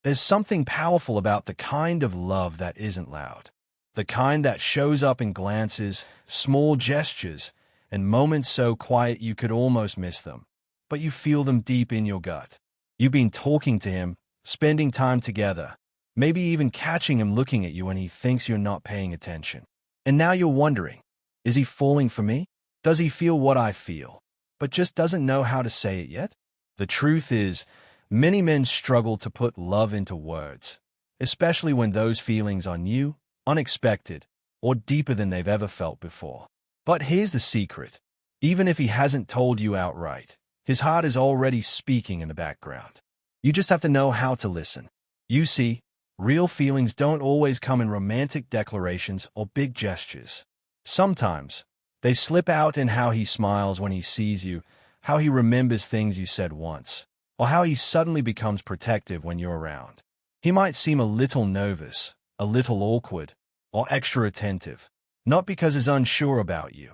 There's something powerful about the kind of love that isn't loud. The kind that shows up in glances, small gestures, and moments so quiet you could almost miss them. But you feel them deep in your gut. You've been talking to him, spending time together, maybe even catching him looking at you when he thinks you're not paying attention. And now you're wondering, is he falling for me? Does he feel what I feel, but just doesn't know how to say it yet? The truth is, many men struggle to put love into words, especially when those feelings are new, unexpected, or deeper than they've ever felt before. But here's the secret. Even if he hasn't told you outright, his heart is already speaking in the background. You just have to know how to listen. You see, real feelings don't always come in romantic declarations or big gestures. Sometimes, they slip out in how he smiles when he sees you, how he remembers things you said once, or how he suddenly becomes protective when you're around. He might seem a little nervous, a little awkward, or extra attentive, not because he's unsure about you,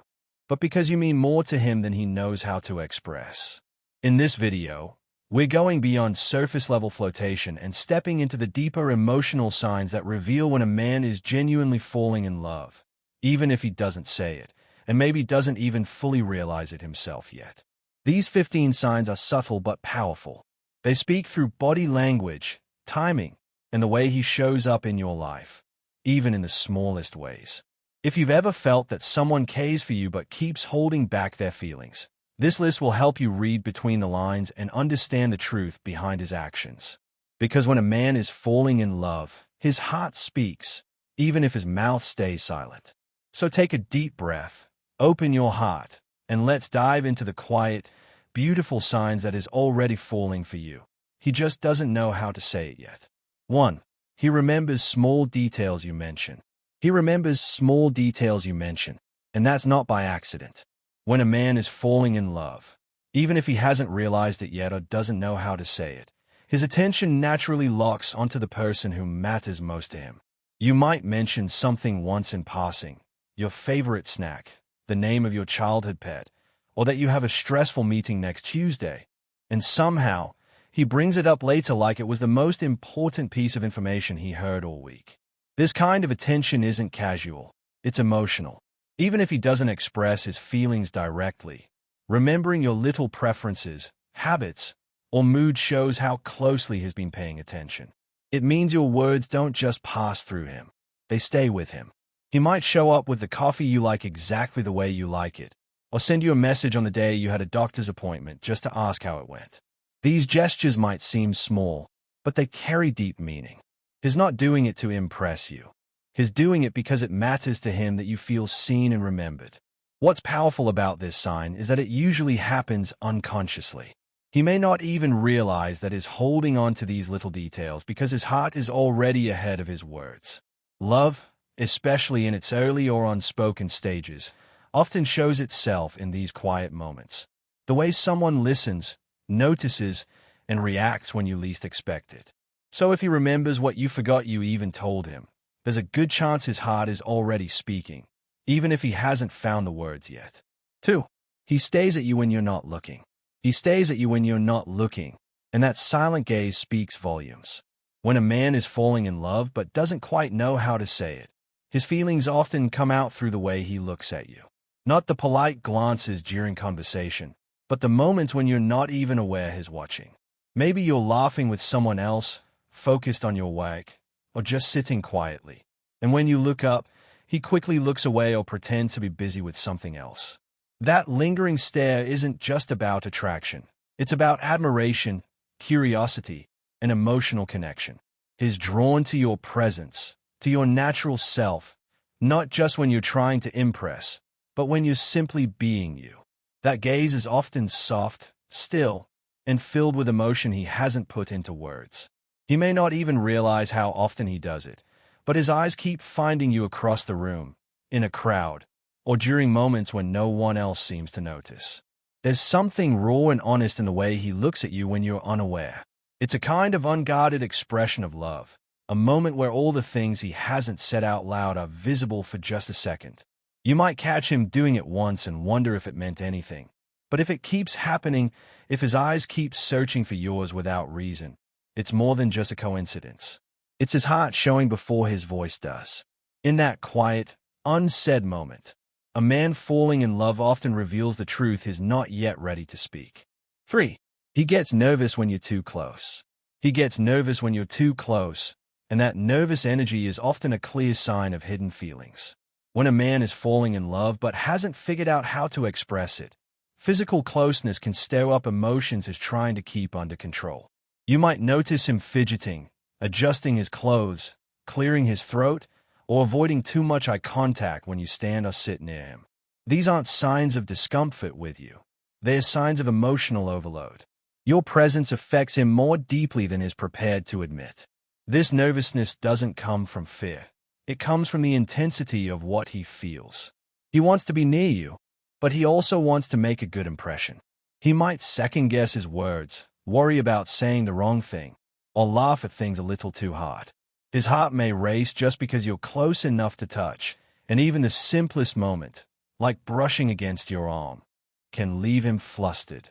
but because you mean more to him than he knows how to express. In this video, we're going beyond surface-level flirtation and stepping into the deeper emotional signs that reveal when a man is genuinely falling in love, even if he doesn't say it, and maybe doesn't even fully realize it himself yet. These 15 signs are subtle but powerful. They speak through body language, timing, and the way he shows up in your life, even in the smallest ways. If you've ever felt that someone cares for you but keeps holding back their feelings, this list will help you read between the lines and understand the truth behind his actions. Because when a man is falling in love, his heart speaks, even if his mouth stays silent. So take a deep breath, open your heart, and let's dive into the quiet, beautiful signs that is already falling for you. He just doesn't know how to say it yet. 1. He remembers small details you mention. He remembers small details you mention, and that's not by accident. When a man is falling in love, even if he hasn't realized it yet or doesn't know how to say it, his attention naturally locks onto the person who matters most to him. You might mention something once in passing, your favorite snack, the name of your childhood pet, or that you have a stressful meeting next Tuesday, and somehow, he brings it up later like it was the most important piece of information he heard all week. This kind of attention isn't casual, it's emotional. Even if he doesn't express his feelings directly, remembering your little preferences, habits, or mood shows how closely he's been paying attention. It means your words don't just pass through him, they stay with him. He might show up with the coffee you like exactly the way you like it, or send you a message on the day you had a doctor's appointment just to ask how it went. These gestures might seem small, but they carry deep meaning. He's not doing it to impress you. He's doing it because it matters to him that you feel seen and remembered. What's powerful about this sign is that it usually happens unconsciously. He may not even realize that he's holding on to these little details because his heart is already ahead of his words. Love, especially in its early or unspoken stages, often shows itself in these quiet moments. The way someone listens, notices, and reacts when you least expect it. So if he remembers what you forgot you even told him, there's a good chance his heart is already speaking, even if he hasn't found the words yet. 2. He stays at you when you're not looking. He stays at you when you're not looking, and that silent gaze speaks volumes. When a man is falling in love but doesn't quite know how to say it, his feelings often come out through the way he looks at you. Not the polite glances during conversation, but the moments when you're not even aware he's watching. Maybe you're laughing with someone else, focused on your work, or just sitting quietly. And when you look up, he quickly looks away or pretends to be busy with something else. That lingering stare isn't just about attraction. It's about admiration, curiosity, and emotional connection. He's drawn to your presence, to your natural self, not just when you're trying to impress, but when you're simply being you. That gaze is often soft, still, and filled with emotion he hasn't put into words. He may not even realize how often he does it, but his eyes keep finding you across the room, in a crowd, or during moments when no one else seems to notice. There's something raw and honest in the way he looks at you when you're unaware. It's a kind of unguarded expression of love, a moment where all the things he hasn't said out loud are visible for just a second. You might catch him doing it once and wonder if it meant anything. But if it keeps happening, if his eyes keep searching for yours without reason, It's more than just a coincidence. It's his heart showing before his voice does. In that quiet, unsaid moment, a man falling in love often reveals the truth he's not yet ready to speak. 3. He gets nervous when you're too close. He gets nervous when you're too close, and that nervous energy is often a clear sign of hidden feelings. When a man is falling in love but hasn't figured out how to express it, physical closeness can stir up emotions he's trying to keep under control. You might notice him fidgeting, adjusting his clothes, clearing his throat, or avoiding too much eye contact when you stand or sit near him. These aren't signs of discomfort with you. They're signs of emotional overload. Your presence affects him more deeply than he's prepared to admit. This nervousness doesn't come from fear. It comes from the intensity of what he feels. He wants to be near you, but he also wants to make a good impression. He might second-guess his words, worry about saying the wrong thing, or laugh at things a little too hard. His heart may race just because you're close enough to touch, and even the simplest moment, like brushing against your arm, can leave him flustered.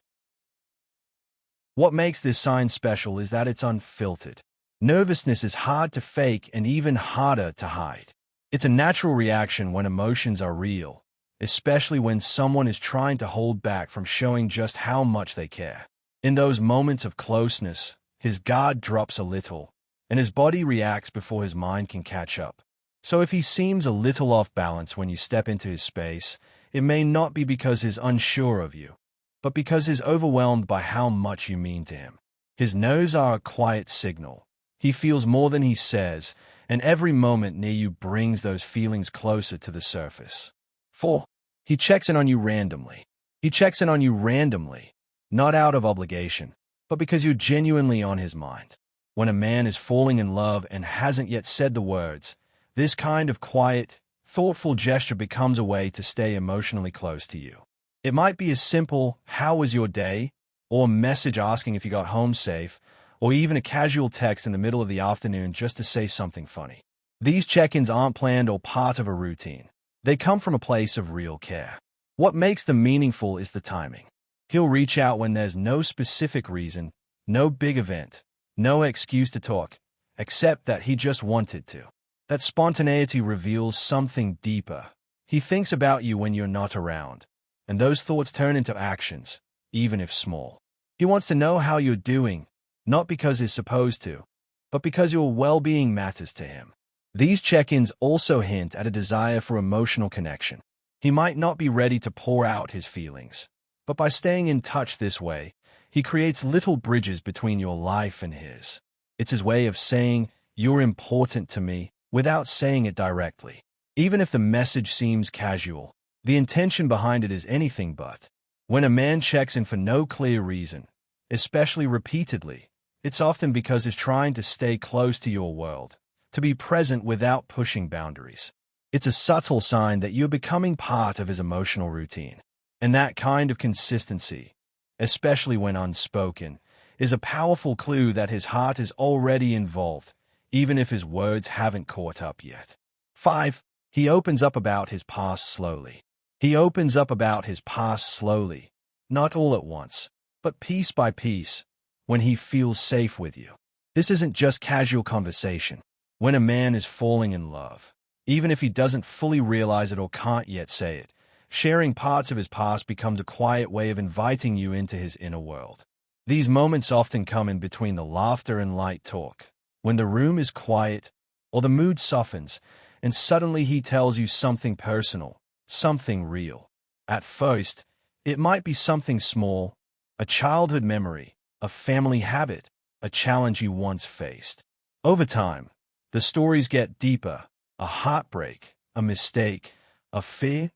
What makes this sign special is that it's unfiltered. Nervousness is hard to fake and even harder to hide. It's a natural reaction when emotions are real, especially when someone is trying to hold back from showing just how much they care. In those moments of closeness, his guard drops a little, and his body reacts before his mind can catch up. So if he seems a little off balance when you step into his space, it may not be because he's unsure of you, but because he's overwhelmed by how much you mean to him. His nerves are a quiet signal. He feels more than he says, and every moment near you brings those feelings closer to the surface. 4. He checks in on you randomly. He checks in on you randomly, not out of obligation, but because you're genuinely on his mind. When a man is falling in love and hasn't yet said the words, this kind of quiet, thoughtful gesture becomes a way to stay emotionally close to you. It might be as simple, "How was your day?" or a message asking if you got home safe, or even a casual text in the middle of the afternoon just to say something funny. These check-ins aren't planned or part of a routine. They come from a place of real care. What makes them meaningful is the timing. He'll reach out when there's no specific reason, no big event, no excuse to talk, except that he just wanted to. That spontaneity reveals something deeper. He thinks about you when you're not around, and those thoughts turn into actions, even if small. He wants to know how you're doing, not because he's supposed to, but because your well-being matters to him. These check-ins also hint at a desire for emotional connection. He might not be ready to pour out his feelings, but by staying in touch this way, he creates little bridges between your life and his. It's his way of saying, "You're important to me," without saying it directly. Even if the message seems casual, the intention behind it is anything but. When a man checks in for no clear reason, especially repeatedly, it's often because he's trying to stay close to your world, to be present without pushing boundaries. It's a subtle sign that you're becoming part of his emotional routine. And that kind of consistency, especially when unspoken, is a powerful clue that his heart is already involved, even if his words haven't caught up yet. 5. He opens up about his past slowly. He opens up about his past slowly, not all at once, but piece by piece, when he feels safe with you. This isn't just casual conversation. When a man is falling in love, even if he doesn't fully realize it or can't yet say it, sharing parts of his past becomes a quiet way of inviting you into his inner world. These moments often come in between the laughter and light talk, when the room is quiet or the mood softens, and suddenly he tells you something personal, something real. At first, it might be something small, a childhood memory, a family habit, a challenge you once faced. Over time, the stories get deeper, a heartbreak, a mistake, a fear,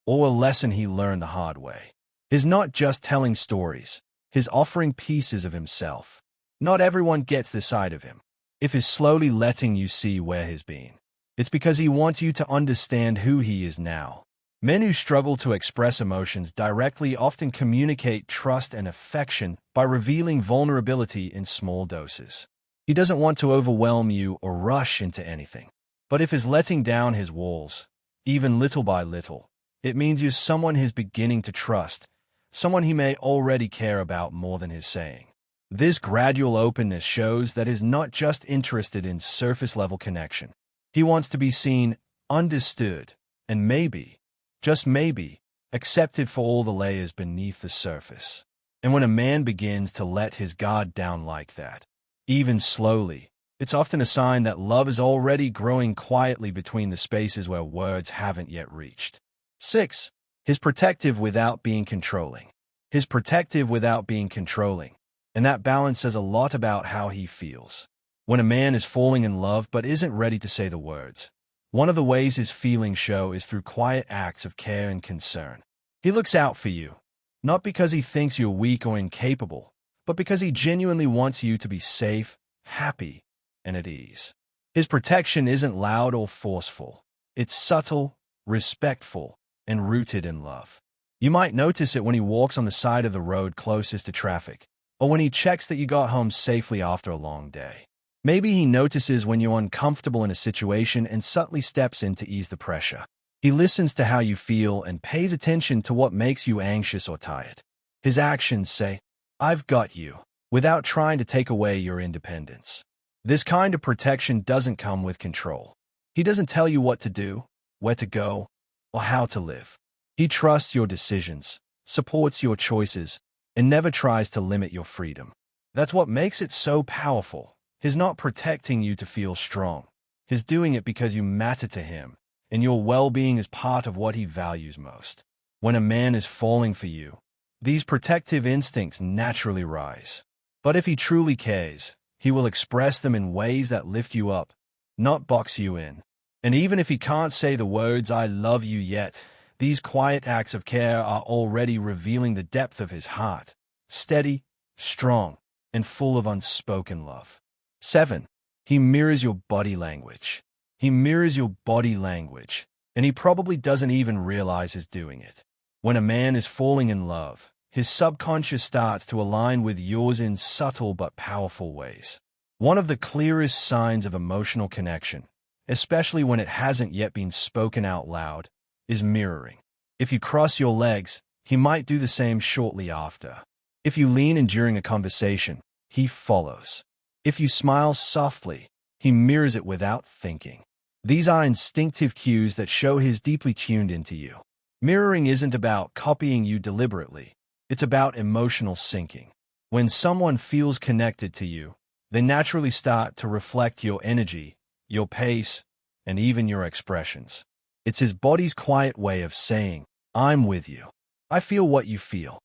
or a lesson he learned the hard way. He's not just telling stories, he's offering pieces of himself. Not everyone gets this side of him. If he's slowly letting you see where he's been, it's because he wants you to understand who he is now. Men who struggle to express emotions directly often communicate trust and affection by revealing vulnerability in small doses. He doesn't want to overwhelm you or rush into anything. But if he's letting down his walls, even little by little, it means you're someone he's beginning to trust, someone he may already care about more than he's saying. This gradual openness shows that he's not just interested in surface-level connection. He wants to be seen, understood, and maybe, just maybe, accepted for all the layers beneath the surface. And when a man begins to let his guard down like that, even slowly, it's often a sign that love is already growing quietly between the spaces where words haven't yet reached. 6. He's protective without being controlling. He's protective without being controlling, and that balance says a lot about how he feels. When a man is falling in love but isn't ready to say the words, one of the ways his feelings show is through quiet acts of care and concern. He looks out for you, not because he thinks you're weak or incapable, but because he genuinely wants you to be safe, happy, and at ease. His protection isn't loud or forceful. It's subtle, respectful, and rooted in love. You might notice it when he walks on the side of the road closest to traffic, or when he checks that you got home safely after a long day. Maybe he notices when you're uncomfortable in a situation and subtly steps in to ease the pressure. He listens to how you feel and pays attention to what makes you anxious or tired. His actions say, "I've got you," without trying to take away your independence. This kind of protection doesn't come with control. He doesn't tell you what to do, where to go, or how to live. He trusts your decisions, supports your choices, and never tries to limit your freedom. That's what makes it so powerful. He's not protecting you to feel strong. He's doing it because you matter to him, and your well-being is part of what he values most. When a man is falling for you, these protective instincts naturally rise. But if he truly cares, he will express them in ways that lift you up, not box you in. And even if he can't say the words "I love you" yet, these quiet acts of care are already revealing the depth of his heart, steady, strong, and full of unspoken love. 7. He mirrors your body language. He mirrors your body language, and he probably doesn't even realize he's doing it. When a man is falling in love, his subconscious starts to align with yours in subtle but powerful ways. One of the clearest signs of emotional connection, especially when it hasn't yet been spoken out loud, is mirroring. If you cross your legs, he might do the same shortly after. If you lean in during a conversation, he follows. If you smile softly, he mirrors it without thinking. These are instinctive cues that show he's deeply tuned into you. Mirroring isn't about copying you deliberately. It's about emotional syncing. When someone feels connected to you, they naturally start to reflect your energy, your pace, and even your expressions. It's his body's quiet way of saying, "I'm with you. I feel what you feel."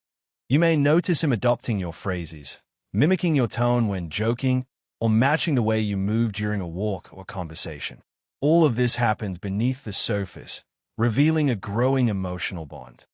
You may notice him adopting your phrases, mimicking your tone when joking, or matching the way you move during a walk or conversation. All of this happens beneath the surface, revealing a growing emotional bond.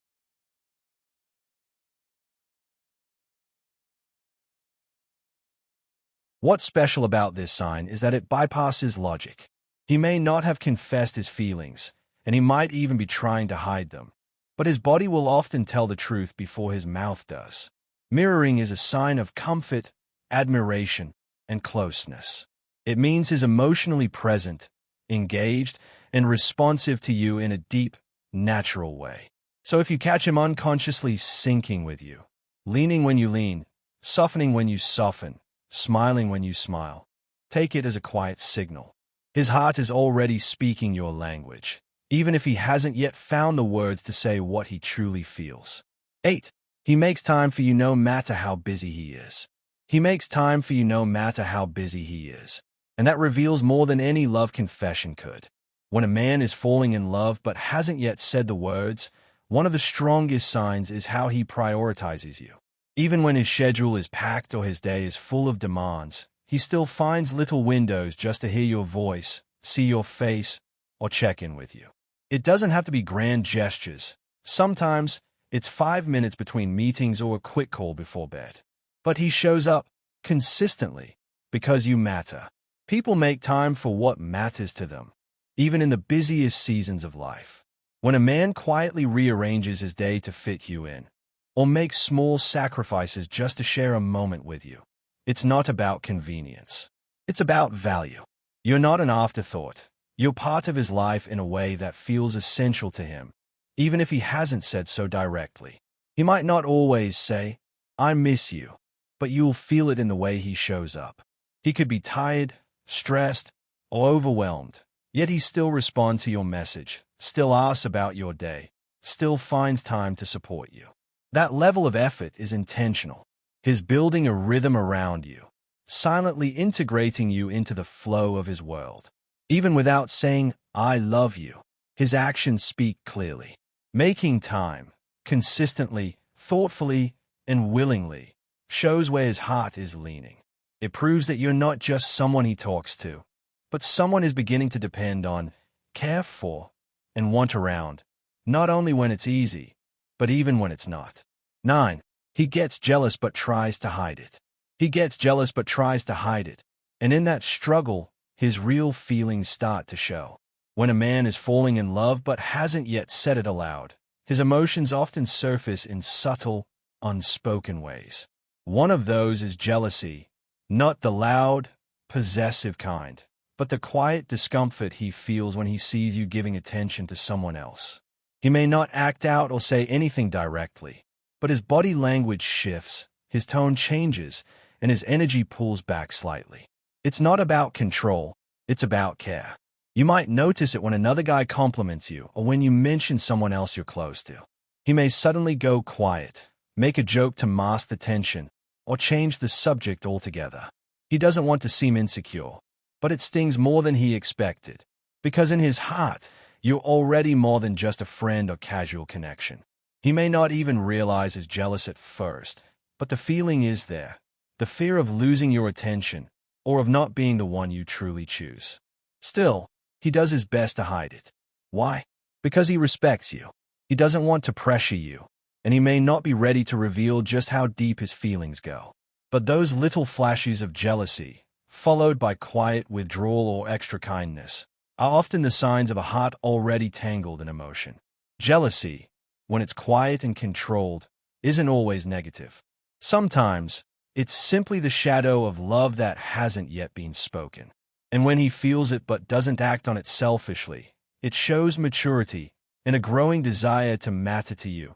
What's special about this sign is that it bypasses logic. He may not have confessed his feelings, and he might even be trying to hide them, but his body will often tell the truth before his mouth does. Mirroring is a sign of comfort, admiration, and closeness. It means he's emotionally present, engaged, and responsive to you in a deep, natural way. So if you catch him unconsciously syncing with you, leaning when you lean, softening when you soften, smiling when you smile, take it as a quiet signal. His heart is already speaking your language, even if he hasn't yet found the words to say what he truly feels. 8. He makes time for you no matter how busy he is. He makes time for you no matter how busy he is, and that reveals more than any love confession could. When a man is falling in love but hasn't yet said the words, one of the strongest signs is how he prioritizes you. Even when his schedule is packed or his day is full of demands, he still finds little windows just to hear your voice, see your face, or check in with you. It doesn't have to be grand gestures. Sometimes, it's 5 minutes between meetings or a quick call before bed. But he shows up, consistently, because you matter. People make time for what matters to them, even in the busiest seasons of life. When a man quietly rearranges his day to fit you in, or makes small sacrifices just to share a moment with you, it's not about convenience. It's about value. You're not an afterthought. You're part of his life in a way that feels essential to him, even if he hasn't said so directly. He might not always say, "I miss you," but you'll feel it in the way he shows up. He could be tired, stressed, or overwhelmed, yet he still responds to your message, still asks about your day, still finds time to support you. That level of effort is intentional. He's building a rhythm around you, silently integrating you into the flow of his world. Even without saying, "I love you," his actions speak clearly. Making time, consistently, thoughtfully, and willingly, shows where his heart is leaning. It proves that you're not just someone he talks to, but someone he's beginning to depend on, care for, and want around, not only when it's easy, but even when it's not. 9. He gets jealous but tries to hide it. He gets jealous but tries to hide it, and in that struggle, his real feelings start to show. When a man is falling in love but hasn't yet said it aloud, his emotions often surface in subtle, unspoken ways. One of those is jealousy, not the loud, possessive kind, but the quiet discomfort he feels when he sees you giving attention to someone else. He may not act out or say anything directly, but his body language shifts, his tone changes, and his energy pulls back slightly. It's not about control, it's about care. You might notice it when another guy compliments you or when you mention someone else you're close to. He may suddenly go quiet, make a joke to mask the tension, or change the subject altogether. He doesn't want to seem insecure, but it stings more than he expected, because in his heart, you're already more than just a friend or casual connection. He may not even realize he's jealous at first, but the feeling is there, the fear of losing your attention, or of not being the one you truly choose. Still, he does his best to hide it. Why? Because he respects you. He doesn't want to pressure you, and he may not be ready to reveal just how deep his feelings go. But those little flashes of jealousy, followed by quiet withdrawal or extra kindness, are often the signs of a heart already tangled in emotion. Jealousy, when it's quiet and controlled, isn't always negative. Sometimes, it's simply the shadow of love that hasn't yet been spoken. And when he feels it but doesn't act on it selfishly, it shows maturity and a growing desire to matter to you,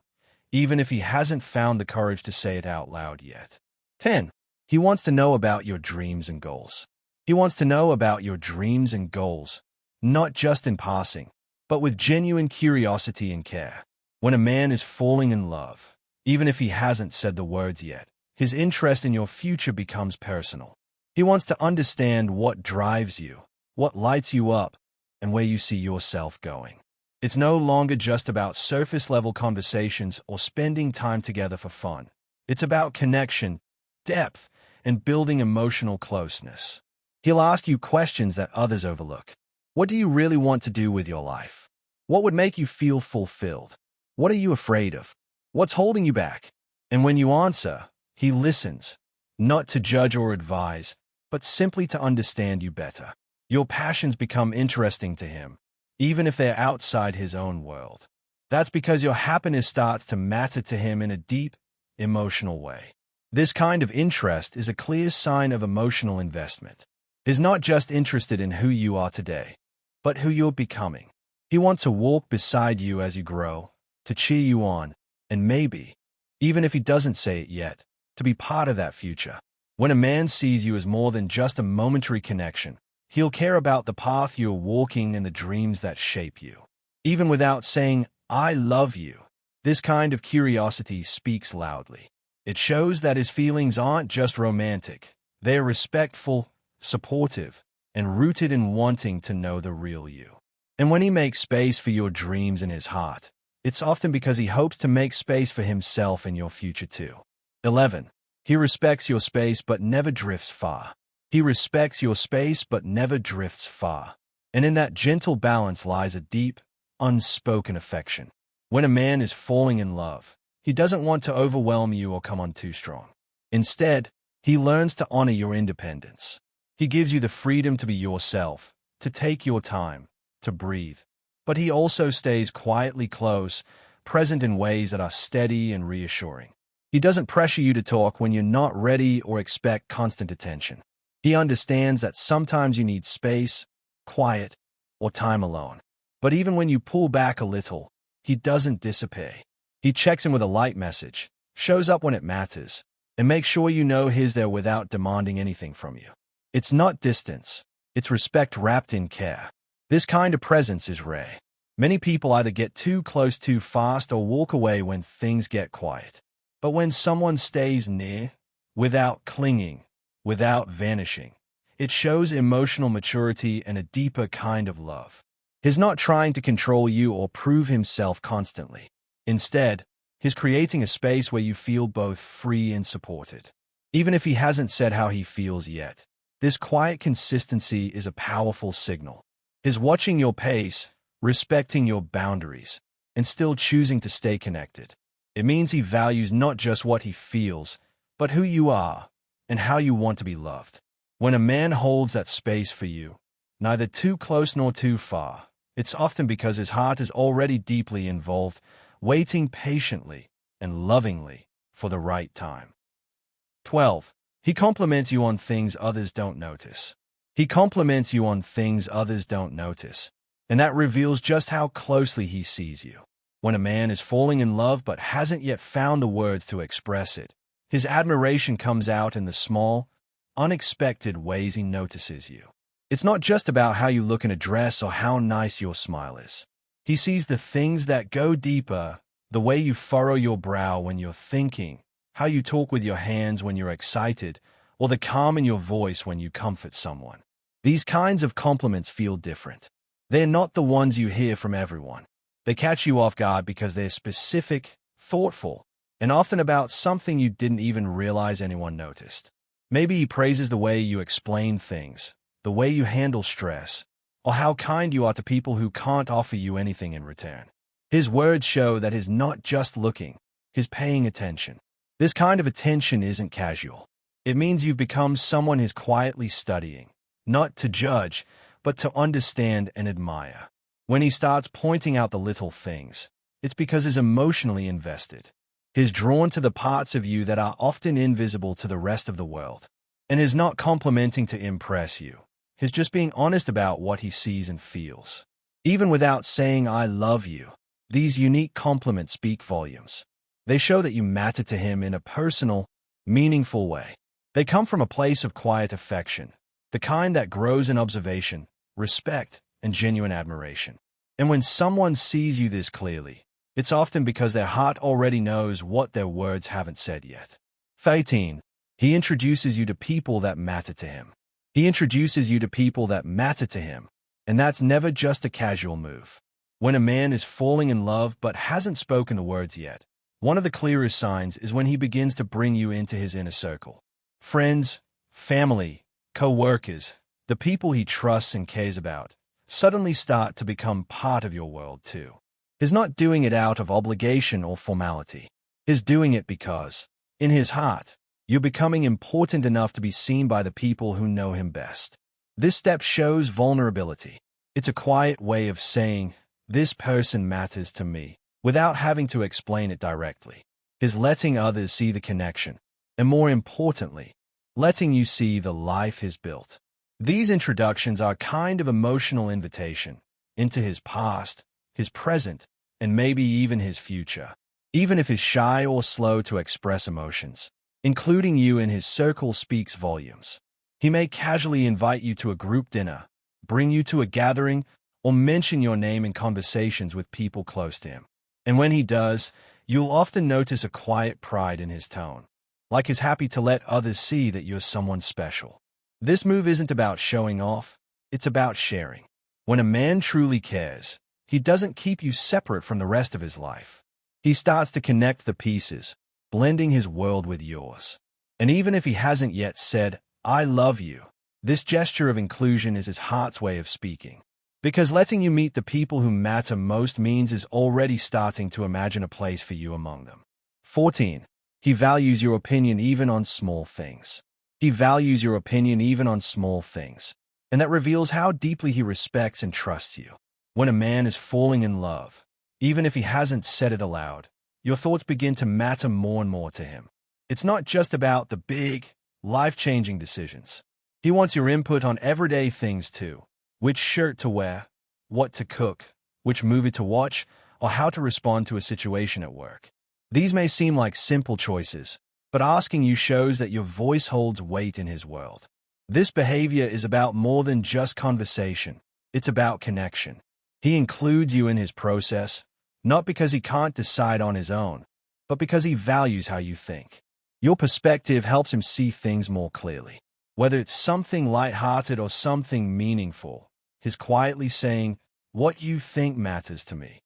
even if he hasn't found the courage to say it out loud yet. 10. He wants to know about your dreams and goals. He wants to know about your dreams and goals, not just in passing, but with genuine curiosity and care. When a man is falling in love, even if he hasn't said the words yet, his interest in your future becomes personal. He wants to understand what drives you, what lights you up, and where you see yourself going. It's no longer just about surface-level conversations or spending time together for fun. It's about connection, depth, and building emotional closeness. He'll ask you questions that others overlook. What do you really want to do with your life? What would make you feel fulfilled? What are you afraid of? What's holding you back? And when you answer, he listens, not to judge or advise, but simply to understand you better. Your passions become interesting to him, even if they're outside his own world. That's because your happiness starts to matter to him in a deep, emotional way. This kind of interest is a clear sign of emotional investment. He's not just interested in who you are today, but who you're becoming. He wants to walk beside you as you grow, to cheer you on, and maybe, even if he doesn't say it yet, to be part of that future. When a man sees you as more than just a momentary connection, he'll care about the path you're walking and the dreams that shape you. Even without saying, "I love you," this kind of curiosity speaks loudly. It shows that his feelings aren't just romantic. They're respectful, supportive, and rooted in wanting to know the real you. And when he makes space for your dreams in his heart, it's often because he hopes to make space for himself in your future too. 11. He respects your space but never drifts far. He respects your space but never drifts far. And in that gentle balance lies a deep, unspoken affection. When a man is falling in love, he doesn't want to overwhelm you or come on too strong. Instead, he learns to honor your independence. He gives you the freedom to be yourself, to take your time, to breathe. But he also stays quietly close, present in ways that are steady and reassuring. He doesn't pressure you to talk when you're not ready or expect constant attention. He understands that sometimes you need space, quiet, or time alone. But even when you pull back a little, he doesn't disappear. He checks in with a light message, shows up when it matters, and make sure you know he's there without demanding anything from you. It's not distance. It's respect wrapped in care. This kind of presence is rare. Many people either get too close too fast or walk away when things get quiet. But when someone stays near, without clinging, without vanishing, it shows emotional maturity and a deeper kind of love. He's not trying to control you or prove himself constantly. Instead, he's creating a space where you feel both free and supported. Even if he hasn't said how he feels yet, this quiet consistency is a powerful signal. He's watching your pace, respecting your boundaries, and still choosing to stay connected. It means he values not just what he feels, but who you are and how you want to be loved. When a man holds that space for you, neither too close nor too far, it's often because his heart is already deeply involved, waiting patiently and lovingly for the right time. 12. He compliments you on things others don't notice. He compliments you on things others don't notice, and that reveals just how closely he sees you. When a man is falling in love but hasn't yet found the words to express it, his admiration comes out in the small, unexpected ways he notices you. It's not just about how you look in a dress or how nice your smile is. He sees the things that go deeper, the way you furrow your brow when you're thinking, how you talk with your hands when you're excited, or the calm in your voice when you comfort someone. These kinds of compliments feel different. They're not the ones you hear from everyone. They catch you off guard because they're specific, thoughtful, and often about something you didn't even realize anyone noticed. Maybe he praises the way you explain things, the way you handle stress, or how kind you are to people who can't offer you anything in return. His words show that he's not just looking, he's paying attention. This kind of attention isn't casual. It means you've become someone he's quietly studying, not to judge, but to understand and admire. When he starts pointing out the little things, it's because he's emotionally invested. He's drawn to the parts of you that are often invisible to the rest of the world. And he's not complimenting to impress you. He's just being honest about what he sees and feels. Even without saying, "I love you," these unique compliments speak volumes. They show that you matter to him in a personal, meaningful way. They come from a place of quiet affection, the kind that grows in observation, respect, and genuine admiration. And when someone sees you this clearly, it's often because their heart already knows what their words haven't said yet. 13. He introduces you to people that matter to him. He introduces you to people that matter to him, and that's never just a casual move. When a man is falling in love but hasn't spoken the words yet, one of the clearest signs is when he begins to bring you into his inner circle. Friends, family, co-workers, the people he trusts and cares about, suddenly start to become part of your world too. He's not doing it out of obligation or formality. He's doing it because, in his heart, you're becoming important enough to be seen by the people who know him best. This step shows vulnerability. It's a quiet way of saying, "This person matters to me," without having to explain it directly. He's letting others see the connection, and more importantly, letting you see the life he's built. These introductions are a kind of emotional invitation into his past, his present, and maybe even his future. Even if he's shy or slow to express emotions, including you in his circle speaks volumes. He may casually invite you to a group dinner, bring you to a gathering, or mention your name in conversations with people close to him. And when he does, you'll often notice a quiet pride in his tone, like he's happy to let others see that you're someone special. This move isn't about showing off, it's about sharing. When a man truly cares, he doesn't keep you separate from the rest of his life. He starts to connect the pieces, blending his world with yours. And even if he hasn't yet said, "I love you," this gesture of inclusion is his heart's way of speaking. Because letting you meet the people who matter most means he's already starting to imagine a place for you among them. 14. He values your opinion even on small things. He values your opinion even on small things, and that reveals how deeply he respects and trusts you. When a man is falling in love, even if he hasn't said it aloud, your thoughts begin to matter more and more to him. It's not just about the big, life-changing decisions. He wants your input on everyday things too. Which shirt to wear, what to cook, which movie to watch, or how to respond to a situation at work. These may seem like simple choices, but asking you shows that your voice holds weight in his world. This behavior is about more than just conversation. It's about connection. He includes you in his process, not because he can't decide on his own, but because he values how you think. Your perspective helps him see things more clearly. Whether it's something lighthearted or something meaningful, he's quietly saying, "What you think matters to me."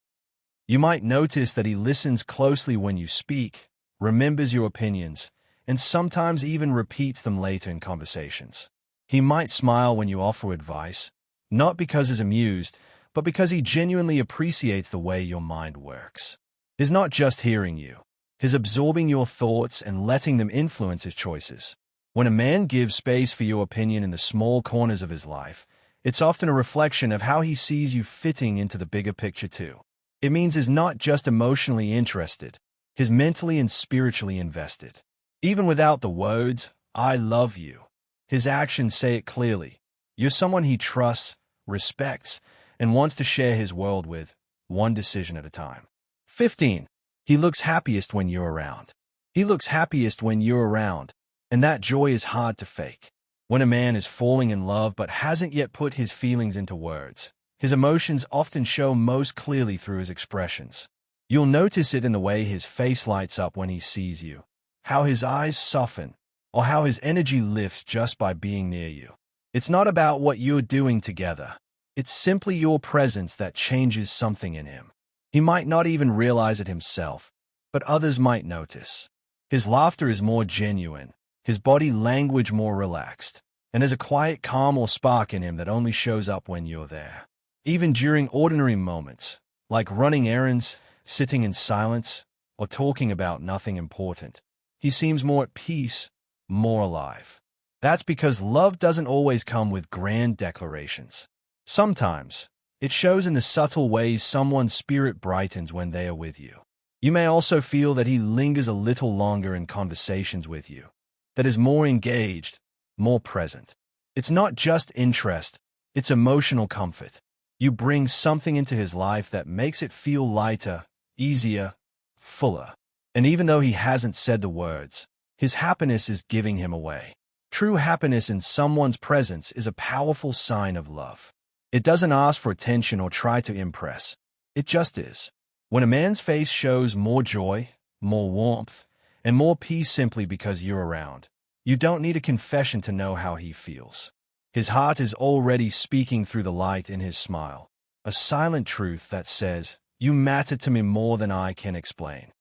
You might notice that he listens closely when you speak, remembers your opinions, and sometimes even repeats them later in conversations. He might smile when you offer advice, not because he's amused, but because he genuinely appreciates the way your mind works. He's not just hearing you. He's absorbing your thoughts and letting them influence his choices. When a man gives space for your opinion in the small corners of his life, it's often a reflection of how he sees you fitting into the bigger picture too. It means he's not just emotionally interested, he's mentally and spiritually invested. Even without the words, "I love you," his actions say it clearly. You're someone he trusts, respects, and wants to share his world with, one decision at a time. 15. He looks happiest when you're around. He looks happiest when you're around, and that joy is hard to fake. When a man is falling in love but hasn't yet put his feelings into words, his emotions often show most clearly through his expressions. You'll notice it in the way his face lights up when he sees you, how his eyes soften, or how his energy lifts just by being near you. It's not about what you're doing together. It's simply your presence that changes something in him. He might not even realize it himself, but others might notice. His laughter is more genuine, his body language more relaxed, and there's a quiet calm or spark in him that only shows up when you're there. Even during ordinary moments, like running errands, sitting in silence, or talking about nothing important, he seems more at peace, more alive. That's because love doesn't always come with grand declarations. Sometimes, it shows in the subtle ways someone's spirit brightens when they are with you. You may also feel that he lingers a little longer in conversations with you, that is more engaged, more present. It's not just interest, it's emotional comfort. You bring something into his life that makes it feel lighter, easier, fuller. And even though he hasn't said the words, his happiness is giving him away. True happiness in someone's presence is a powerful sign of love. It doesn't ask for attention or try to impress. It just is. When a man's face shows more joy, more warmth, and more peace simply because you're around, you don't need a confession to know how he feels. His heart is already speaking through the light in his smile, a silent truth that says, "You matter to me more than I can explain."